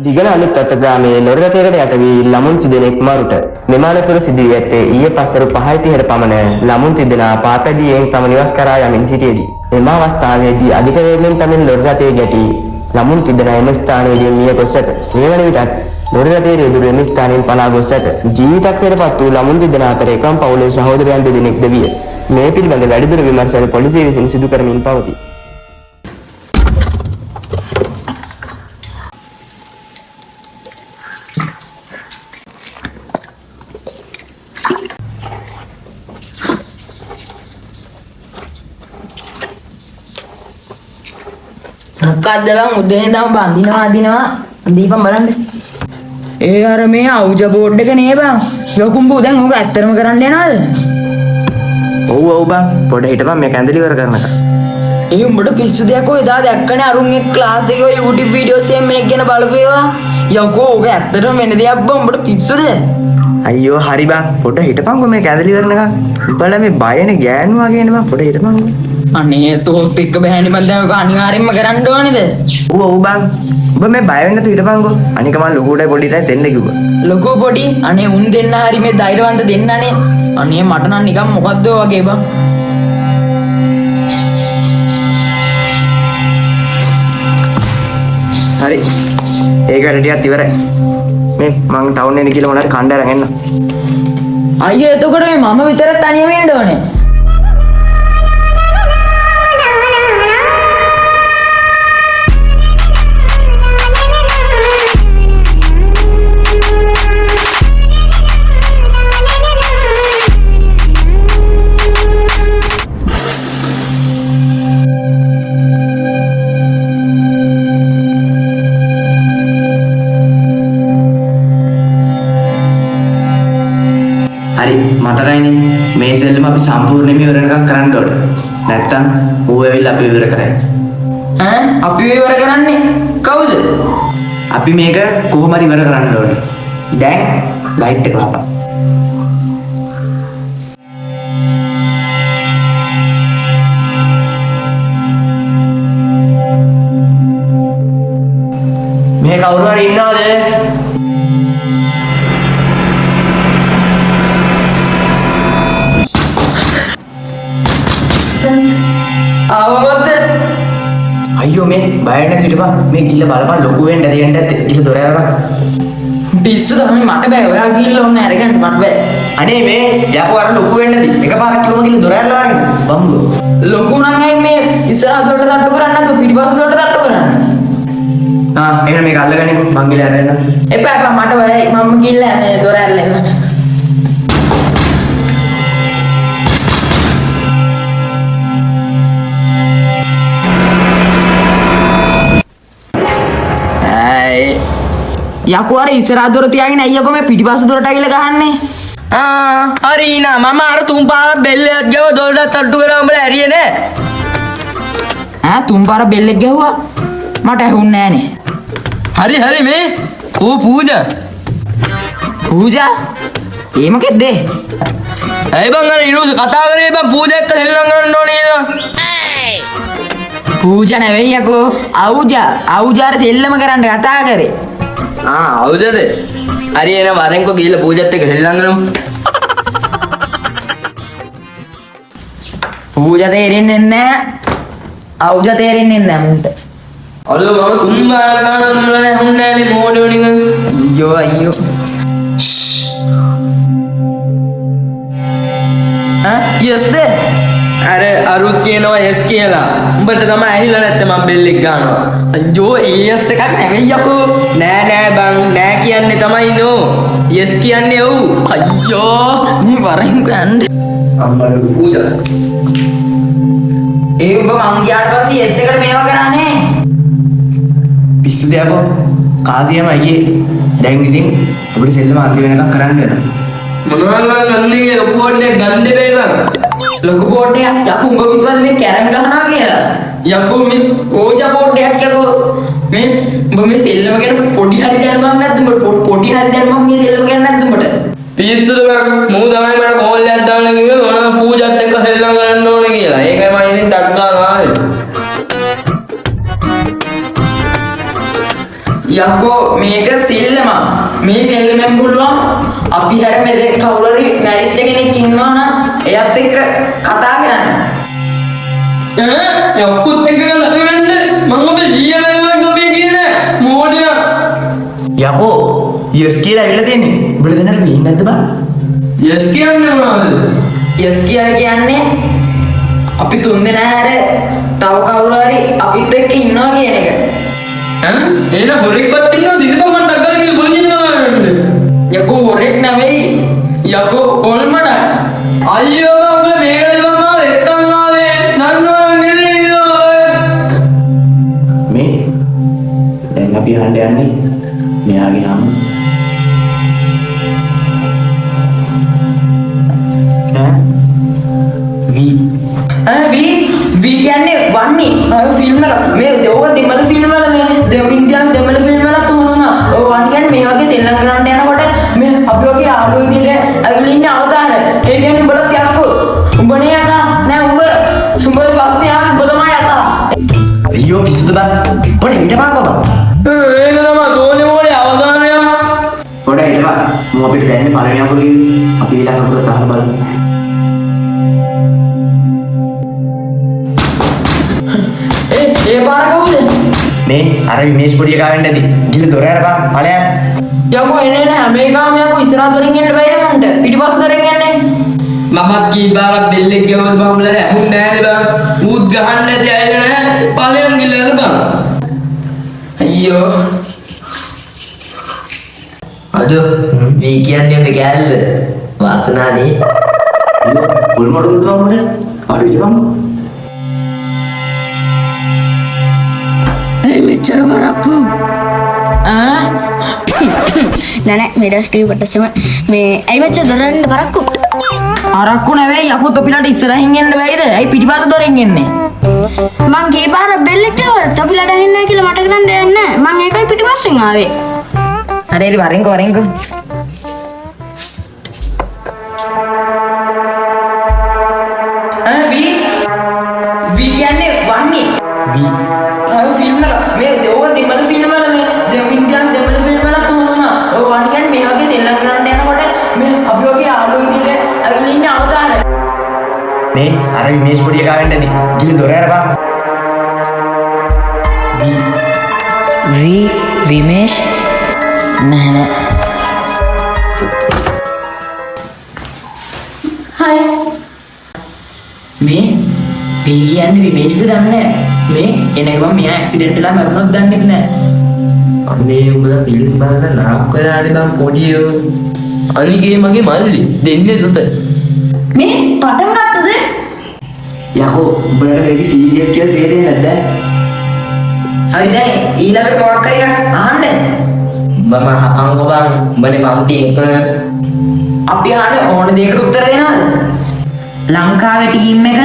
දිගන අලුත් අතගාමේ ලොරරතේකට යට වී ළමුන් තිදෙනෙක් මරුට මෙම අනතුර සිදු වී ඇත්තේ ඊයේ පස්වරු 5:30ට පමණ ළමුන් තිදෙනා පාපැදියෙන් තම නිවස් කරා යමින් සිටියේදී එම අවස්ථාවේදී අධික වේගයෙන් තමින් ලොරරතේ ගැටි ළමුන් තිදෙනා එම ස්ථානයේදී මිය ගොස් ඇත. මේ වන විටත් ලොරරතේ රියදුරු එම ස්ථානයෙන් පලා ගොස් ඇත. ජීවිතක්ෂයට වූ ළමුන් තිදෙනා අතර එකම පවුලේ සහෝදරයන් දෙදෙනෙක්ද විය. මේ පිළිබඳ වැඩිදුර විමර්ශන පොලිසිය විසින් සිදු කරමින් පවතී. මොකක්ද බං උදේ ඉඳන් බඳිනවා අදිනවා දීපම් බලන්න. ඒ අර මේ අවුජ බෝඩ් එක නේ බං. යකුම්බු දැන් ඕක ඇත්තටම කරන්න යනවද? ඔව් බං පොඩ හිටපන් මේ කැඳලි ඉවර කරනකම්. ඒ උඹට පිස්සු දෙයක් ඔය එදා දැක්කනේ අරුන්ගේ ක්ලාස් එකේ ඔය YouTube වීඩියෝස් එකෙන් මේක ගැන බලපේවා. යකෝ ඕක ඇත්තටම වෙන දෙයක් බං උඹට පිස්සුද? අයියෝ හරි බං පොඩ හිටපන්කෝ මේ කැඳලි ඉවරනකම්. උඹලා මේ බයනේ ගෑනු වගේනේ බං පොඩ හිටපන්කෝ. අනේ තෝත් එක්ක බෑනේ බං දැන් ඔක අනිවාර්යෙන්ම කරන්න ඕනේද? ඔව් බං. ඔබ මේ බය වෙන්න තු හිටපන්කෝ. අනික මම ලොකුටයි පොඩිටයි දෙන්න කිව්වා. ලොකු පොඩි අනේ උන් දෙන්න හරි මේ ධෛර්යවන්ත දෙන්නනේ. අනේ මට නම් නිකන් මොකද්ද වගේ බං. හරි. ඒක වැඩ ටිකක් ඉවරයි. මේ මං ටවුන් එන්න කියලා මොනාරි කණ්ඩ අරන් එන්න. අයියෝ එතකොට මේ මම විතරක් තනියම ඉන්න ඕනේ. හරි මතකයිනේ මේ සෙල්ලම අපි සම්පූර්ණයෙන්ම ඉවරනකම් කරන්න ඕනේ. නැත්තම් ඌ ඇවිල්ලා අපි ඉවර කරයි. ඈ අපි ඉවර කරන්නේ කවුද? අපි මේක කොහොම හරි ඉවර කරන්න ඕනේ. දැන් ලයිට් එක වහපන්. මේ කවුරු හරි ඉන්නවද? ආවමද? අයියෝ මේ බය නැති හිටපන්. මේ කිල්ල බලපන් ලොකු වෙන්න දෙන්න ඇත්තේ. කිල්ල දොර අරපන්. පිස්සු තමයි මට බෑ. ඔයා ගිහිල්ලා ඕනේ අරගන්න මට බෑ. අනේ මේ යකෝ අර ලොකු වෙන්න දී. එකපාරක් කිව්වම කිල්ල දොර ඇරලා අරගෙන. බම්බු. ලොකු නම් අය මේ ඉස්සරහ දොරට තට්ටු කරන්නේ නැතුව පිටිපස්ස දොරට තට්ටු කරන්නේ. එහෙනම් මේක අල්ලගනිමු. මං ගිහලා අරගෙන. එපා මට බයයි. මම ගිහිල්ලා මේ දොර ඇරලා එන්න. යකෝ අර ඉස්සරහ දොර තියාගෙන අයියෝ මේ පිටිපස්ස දොරට ඇවිල්ලා ගහන්නේ. හරි නා මම අර තුන් පාරක් බෙල්ලයක් ගාව දොරට තට්ටු කරා උඹලා ඇරියේ නෑ. තුන් පාර බෙල්ලෙක් ගැහුවා. මට ඇහුන්නේ නෑනේ. හරි මේ කෝ පූජා. පූජා? ඒ මොකෙද්ද? ඇයි බං අර ඊරෝස කතා කරේ බං පූජා එක්ක සෙල්ලම් කරන්න ඕනේ නේද? පූජා නෙවෙයි යකෝ. අවුජාර සෙල්ලම කරන්න කතා කරේ. අවුදද? හරි එන වරෙන්කෝ ගිහලා පූජාත් එක්ක සෙල්ලම් කරමු. පූජා තේරෙන්නේ නැහැ. අවුජා තේරෙන්නේ නැහැ මුන්ට. අලෝ මම තුන් පාර ගානක් උඹලා නැහුන්නේ නෑනේ මොඩෝ නිකන්. අයියෝ. යස්ද? අර අරුත් කියනවා යස් කියලා. උඹට තමයි ඇහිලා නැත්තේ මම බෙල්ලෙක් ගන්නවා. අයියෝ ඒස් එකක් නෙවෙයි යකෝ. නෑ බං නෑ කියන්නේ තමයි නෝ. යස් කියන්නේ ඔව්. අයියෝ මේ වරෙන්කෝ යන්න. අම්මලු පූජා. ඒ උඹ මං ගියාට පස්සේ එස් එකට මේවා කරන්නේ. පිස්සු දෙයක්ෝ කාසියම අයියේ. දැන් ඉතින් අපිට සෙල්ලම අන්ති වෙනකම් කරන්න වෙනවා. මොනවා ගන්නේ ලොකු බෝඩ් එක ගන්න දෙපේ බං. ලොකු බෝඩ් එකක් යකෝ උඹ විතරද මේ කැරම් ගහනවා කියලා. යකෝ මේ ඕජා බෝඩ් එකක් යකෝ මේ උඹ මේ සෙල්ලම ගැන පොඩි හරි දැනුමක් නැද්ද උඹට පොඩි හරි දැනුමක් මේ සෙල්ලම ගැන නැද්ද උඹට? පිස්සුද බං මූ තමයි මට කෝල් එකක් දාන්න කිව්වේ මොනවා පූජාත් එක්ක සෙල්ලම් කරන්න ඕනේ කියලා. ඒකයි මම ඉතින් ටක් ගාලා ආවේ. යකෝ මේක සෙල්ලම. මේ සෙල්ලමෙන් පුළුවන් අපි හැර මෙද කවුරු හරි මැරිච්ච කෙනෙක් ඉන්නවා නම් එයත් එක්ක කතා කරන්න. යක්කුත් එක කතා කරන්න මම ඔබ ලියලා ගොබේ කියන මෝඩයා. යකෝ යස් කියලා ඇවිල්ලා තියෙන්නේ. උඹලා දැනට මේ ඉන්නේ නැද්ද බං? යස් කියන්නේ මොනවද? යස් කියලා කියන්නේ අපි තුන් දෙනා හැර තව කවුරු හරි අපිත් එක්ක ඉන්නවා කියන එක. එන හොරෙක්වත් ඉන්නවද? ඉතින් මම ඩග්ගල කියලා පොලිසියට ගාවන්නේ. යකෝ හොරෙක් නෙවෙයි. යකෝ කොල්මඩ. අයියෝ මම මේකද මම එක්කන් ආවේ නන්නෝ නෙලියෝ. මේ දැන් අපි අහන්න යන්නේ මෙයාගේ නම. වී කියන්නේ වන්නේ ෆිල්ම් එක මේ දෙවක දෙමළ ෆිල්ම් වල මේ දෙවියන් දෙමළ ෆිල්ම් වල තුමන ඔය වන් කියන්නේ මේ වගේ සෙල්ලම් කරන්න යනකොට මේ අපි වගේ යාළුවෝ විදිහට ඇවිල්ලා ඉන්න අවතාර ඒ කියන්නේ උඹලත් යක්කෝ උඹනේ යකා නෑ උඹ පස්සේ ආ උඹ තමයි යකා අයියෝ පිස්සුද බං පොඩි හිටපන්කෝ බං ඒක තමයි තෝලේ මෝලේ අවදානය. පොඩි හිටපන් මම අපිට දැන්නේ පළවෙනි අකුරු කියන්නේ අපි ඊළඟ අකුරට අහලා බලමු ඒ පාර කවුද මේ අර විමේෂ් පොඩි එකා වෙන්න ඇති ගිල දොර අරපන් ඵලයන් යකෝ එන්නේ නෑ හැම එකම යකෝ ඉස්සරහ දොරින් එන්න බෑද මන්ට පිටිපස්ස දොරින් එන්නේ මමත් කී බාරක් බෙල්ලෙක් ගවද බං උඹලට ඇහුන්නේ නෑනේ බං. ඌත් ගහන්න නැති අය නෑ. ඵලයන් ගිල්ලද බං. අයියෝ අද මේ කියන්නේ අපේ කෑල්ල වාසනානේ. අයියෝ පොල් මොඩු දුන්නා මොඩ ආඩු ඉතපන් මෙච්චර බරක්කු නෑ මේ ඩස්ටි පටසම මේ ඇයි මච්ච දොරන්න බරක්කු අරක්කු නෙවෙයි යකෝ තොපිලට ඉස්සරහින් එන්න බැයිද? ඇයි පිටිපස්ස දොරෙන් එන්නේ? මං ගිය පාර බෙල්ලට තොපිලට හෙන්නේ කියලා මට කරන්න දෙන්නේ නෑ මං ඒකයි පිටිපස්සෙන් ආවේ හරි වරෙන්කෝ වී කියන්නේ වන්නේ වී ෆිල්ම් එක මේ දෙවක දෙමළ ෆිල්ම් වල මේ දෙවියන් දෙමළ ෆිල්ම් වල තුමන ඔය වන් කියන්නේ මේ වගේ සෙල්ලම් කරන්න යනකොට මේ අපි වගේ යාළුවෝ විදිහට ඇවිල්ලා ඉන්න අවතාර මේ අර විමේෂ් පොඩි එකා වෙන්න ඇති ගිල දොර අරපන් විමේෂ් නෑ හයි මේ කියන්නේ විමේෂ්ද දන්නේ මේ එනගම මෙයා ඇක්සිඩන්ට් වෙලා මරුණොත් දන්නේ නැහැ. අනේ උඹලා ෆිල්ම් බලන නරක කරානේ බං පොඩියෝ. අනිගේ මගේ මල්ලි දෙන්නේ සොත. මේ පටන් ගත්තද යකෝ උඹලට මේක සීරියස් කියලා තේරෙන්නේ නැද්ද? හරි දැන් ඊළඟට මොකක් හරි එකක් අහන්න. මම අංග බං උඹනේ පන්ති එක අපි අහන්නේ ඕන දෙයකට උත්තර දෙනවද? ලංකාවේ ටීම් එක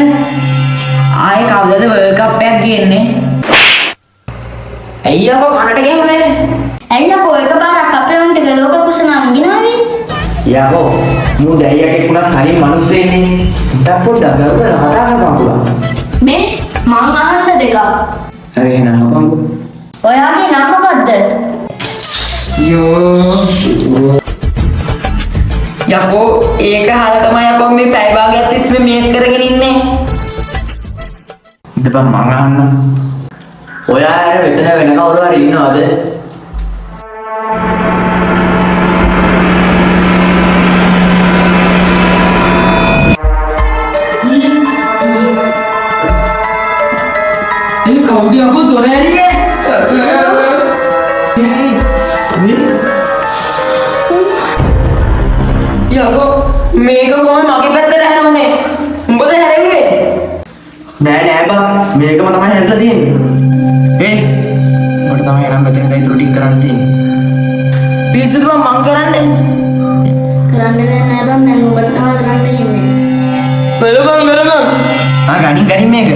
ආයේ කවදද වර්ල්ඩ් කප් එකක් ගේන්නේ? අයියෝ කනට ගෙම්මේ. ඇයිලා එක පාරක් අපේ උන්ට ගලෝක කුසනාම ගිනාවේ යකෝ මූ දැයියක් එක්කුණා කලින් මිනිස්සෙන්නේ උටක් පොඩ්ඩක් ගරු කරලා කතා කරපන් පුළා මේ මං අහන්න දෙක හරි එහෙනම් අපංකෝ ඔයාගේ නම මොකද්ද යකෝ ඒක අහලා තමයි යකෝ මේ පැය භාගයක් තිස්සේ මේක කරගෙන ඉන්නේ. ඉතපන් මං අහන්නම් ඔයා ඇර මෙතන වෙන කවුරු හරි ඉන්නවද? ඒ කවුද යකෝ දොර ඇරියේ? යකෝ මේක කොහොමද මගේ පැත්තට හැරුනේ? උඹද හැරෙන්නේ? නෑ බං මේකම තමයි හැදලා තියෙන්නේ. මට තමයි නම් මෙතන ඉඳන් ඉතුරු ටික කරන්න තියෙන්නේ. පිස්සුද මං කරන්නේ? කරන්න දෙයක් නෑ බං දැන් උඹට තමයි කරන්න ඉන්නේ බලපන් ගනින් මේක.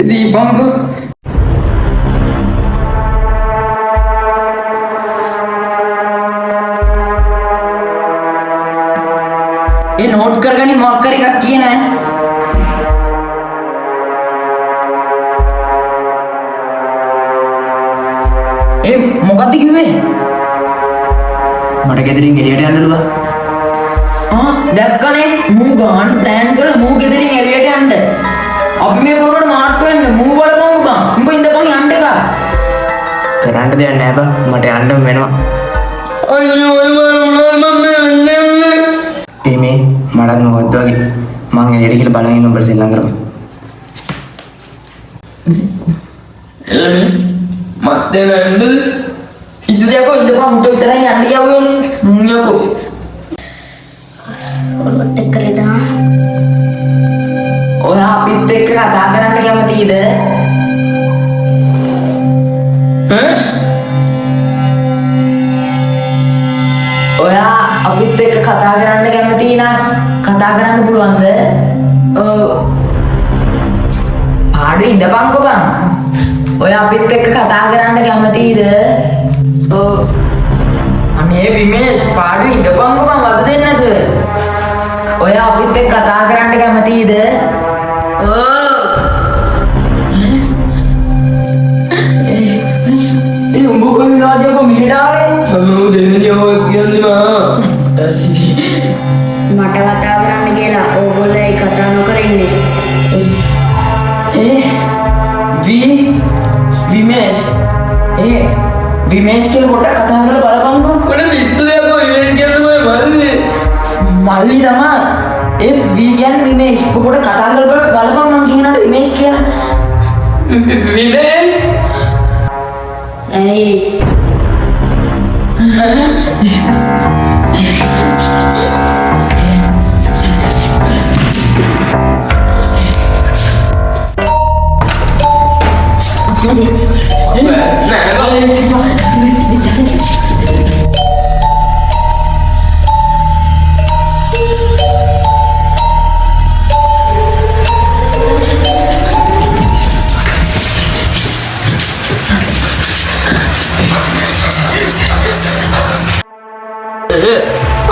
දීපංකෝ ඒ නෝට් කරගනි මොකක් හරි එකක් කියනවා. මොකක්ද කිව්වේ? මට ගෙදරින් එළියට යන්නලුවා. දැක්කනේ මූ ගාන ප්ලෑන් කරලා මූ ගෙදරින් එළියට යන්න. අපි මේ පොරට මාට්ටු වෙන්න මූ බලපං බං. උඹ ඉඳපන් යන්න එපා. කරන්න දෙයක් නැහැ බං. මට යන්න වෙනවා. මේ මටත් මොකද්ද වගේ මං එළියට කියලා බලන් ඉන්න උඹට සෙල්ලම් කරමු. මත් එන්න ඉස්සරහකෝ ඉඳපන් මුට විතරයි යන්න කියවුවේ. මුනියකෝ. ඔලොත් එක්ක ලෙඩා. ඔයා අපිත් එක්ක කතා කරන්න කැමතිද? ඔයා අපිත් එක්ක කතා කරන්න කැමති නම් කතා කරන්න පුළුවන්ද? පාඩුවේ ඉඳපන්කෝ බං. ඔයා අපිත් එක්ක කතා කරන්න කැමතිද? අනේ විමේෂ් පාඩුවේ ඉඳපන්කෝ බං වද දෙන්නේ නැතුව. ඔයා අපිත් එක්ක කතා කරන්න කැමතිද? උඹ කොහේද මෙහෙට ආවේ? සමෝ දෙවෙනි ඔය කියන්නේ මා. මට කතා කරන්න කියලා ඕගොල්ලෝ ඒ කතා නොකර ඉන්නේ. විමේෂ් විමේෂ් කියලා පොඩ්ඩක් කතා කරලා බලපන්කෝ. මට පිස්සු දෙයක් ඔය කියන්නේ මල්ලි. මල්ලි තමයි. ඒත් වී කියන්නේ විමේෂ්. පොඩ්ඩක් කතා කරලා බලපන් මං කියනකොට විමේෂ් කියලා. විමේෂ් ඇයි?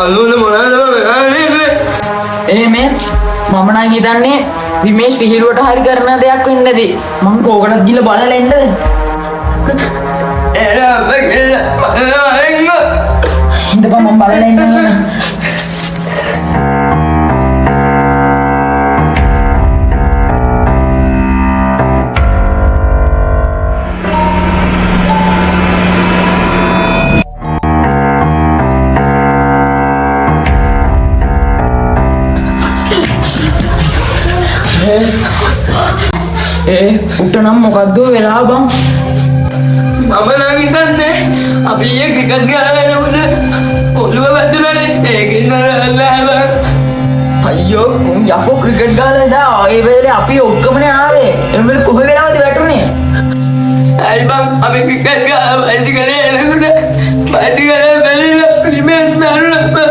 අලුන මොනවද මේ මම නම් හිතන්නේ විමේෂ් විහිළුවට හරි කරන දෙයක් වෙන්නදී මං කෝකටත් ගිහලා බලලා එන්නද? ඉඳපන් මම බලලා එන්න. උට නම් මොකද්ද වෙලා බං? මම නම් හිතන්නේ අපි ඊයේ ක්‍රිකට් ගහලා යනකොට ඔළුව වැදුනානේ ඒකින් නරලා අයියෝ යකෝ ක්‍රිකට් ගහලා ඉදා ඒ වෙලේ අපි ඔක්කොමනේ ආවේ. එම්බල කොහෙ වෙලාවද වැටුනේ? ඇයි බං අපි ක්‍රිකට් ගහලා වැඩි කරේ එනකොට වැඩි කරේ බැලිලා ප්‍රිමේස් මෑරුණා.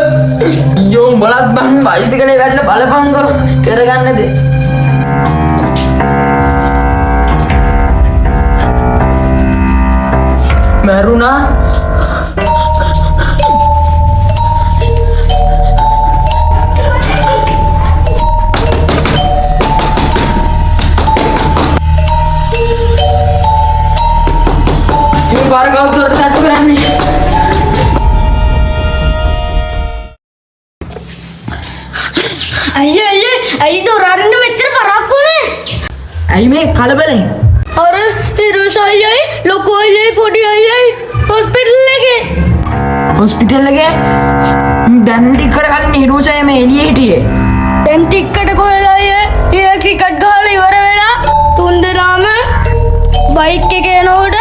අයියෝ උඹලත් බං බයිසිකලේ වැටලා බලපංකෝ කරගන්නද? මැරුණා මේ පාර කවුරුත් තට්ටු කරන්නේ? අයියේ ඇයි දොරන්න මෙච්චර පරක්කුනේ? ඇයි මේ කලබලෙන්? අර හිරුෂ අයියයි ලොකු අයියයි පොඩි අයියයි හොස්පිටල් එකේ. හොස්පිටල් එකේ? දැන් ටිකට කලින් හිරුෂය මේ එළියේ හිටියේ. දැන් ටිකට කොහෙලා ඊයේ ක්‍රිකට් ගහලා ඉවර වෙලා තුන්දෙනාම බයික් එකේ යනකොට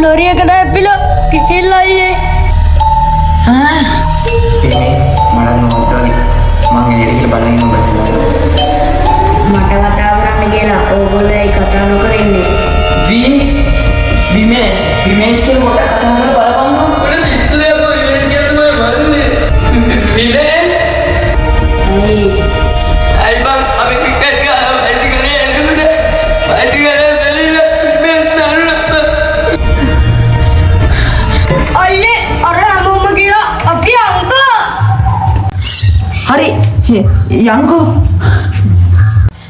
ලොරියකට ඇපිලා කිහිල්ලා අයියේ. ආ මේ මට මොකද්ද වගේ මං එළියට කියලා බලන් ඉන්න උඹට සෙල්ලම් කරමු. මට කතා කරන්න කියලා ඕගොල්ලෝ ඒ කතා නොකර ඉන්නේ. විමේෂ් කියලා පොඩ්ඩක් කතා කරලා බලපන්කෝ. මට පිස්සු දෙයක් ඔය කියන්නේ මල්ලි. විමේෂ් ඇයි? ඇයි බං අපි ක්‍රිකට් ගහලා වැඩි කරේ එනකොට වැඩි කරේ බැලිලා ප්‍රිමේස් මෑරුණා. අයියේ අර හැමෝම ගියා අපි අංකා. හරි යංකෝ.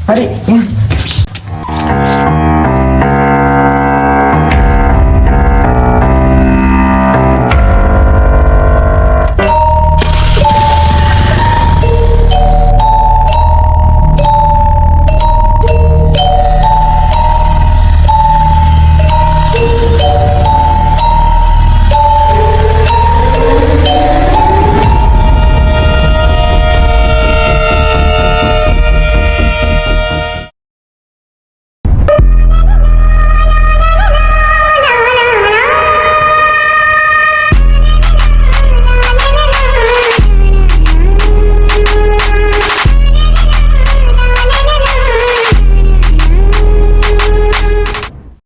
හරි